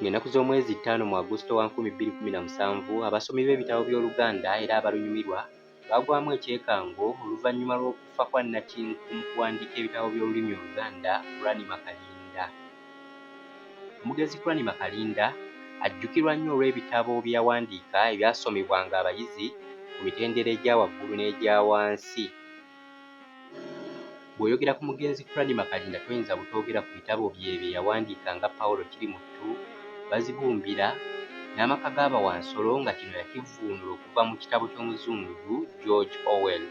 Ng'ennaku z'omwezi 5 mu Agusto wa 2017 abasomi b'ebitabo by'Oluganda era abalunyumirwa baagwamu ekyekango oluvannyuma lw'okufa kwa nnakinku mu kuwandiika ebitabo by'olulimi Oluganda, Kurani Makalinda. Omugenzi Kurani Makalinda ajjukirwa nnyo olw'ebitabo bye yawandiika ebyasomebwanga abayizi ku mitendera egya waggulu n'egya wansi. Bw'oyogera ku mugenzi Kurani Makalinda toyinza butoogera ku bitabo bye yawandiika nga Pawulo Kirimuttu, Bazibumbira n'amaka g'Abawansolo nga kino yakivvuunula okuva mu kitabo ky'Omuzungu George Orwell.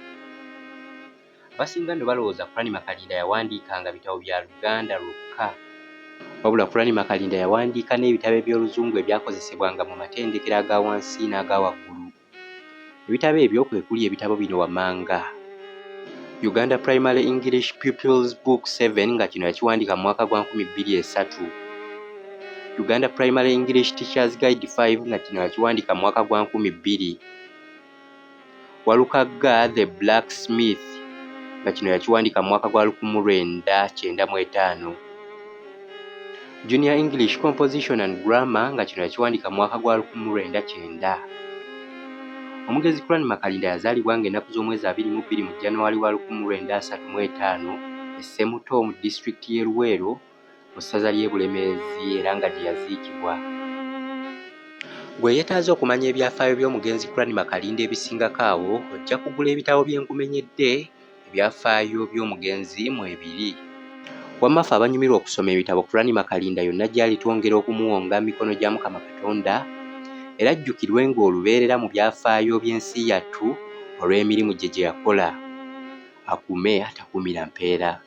Abasinga nno balowooza Kurani Makalinda yawandiikanga bitabo bya Luganda lwokka. Wabula Kurani Makalinda yawandiika n'ebitabo eby'Oluzungu ebyakozesebwanga mu matendekero aga wansi n'aga waggulu. Ebitabo ebyo kwe kuli ebitabo bino wammanga: Uganda Primary English Pupils Book 7 nga kino yakiwandiika mu mwaka gwa 2003. Uganda Primary English Teachers Guide 5 nga kino yakiwandiika mu mwaka gwa 2000. Walukagga The Blacksmith nga kino yakiwandiika mu mwaka gwa 1995. Junior English Composition and Grammar nga kino yakiwandiika mu mwaka gwa 1990. Omugenzi Kurani Makalinda yazaalibwa ng'ennaku z'omwezi 22 mu January wa 1935 e Ssemuto mu disitulikiti y'e Luweero mu ssaza ly'e Bulemeezi era nga gye yaziikibwa. Gwe yeetaaze okumanya ebyafaayo by'omugenzi Kurani Makalinda ebisingako awo, ojja kugula ebitabo bye nkumenyedde, ebyafaayo by'omugenzi mu ebiri. Wamma ffe abanyumirwa okusoma ebitabo Kurani Makalinda yonna gy'ali twongera okumuwonga mu mikono gya Mukama Katonda, era ajjukirwe ng'olubeerera mu byafaayo by'ensi yattu olw'emirimu gye yakola. Akume atakuumira mpeera.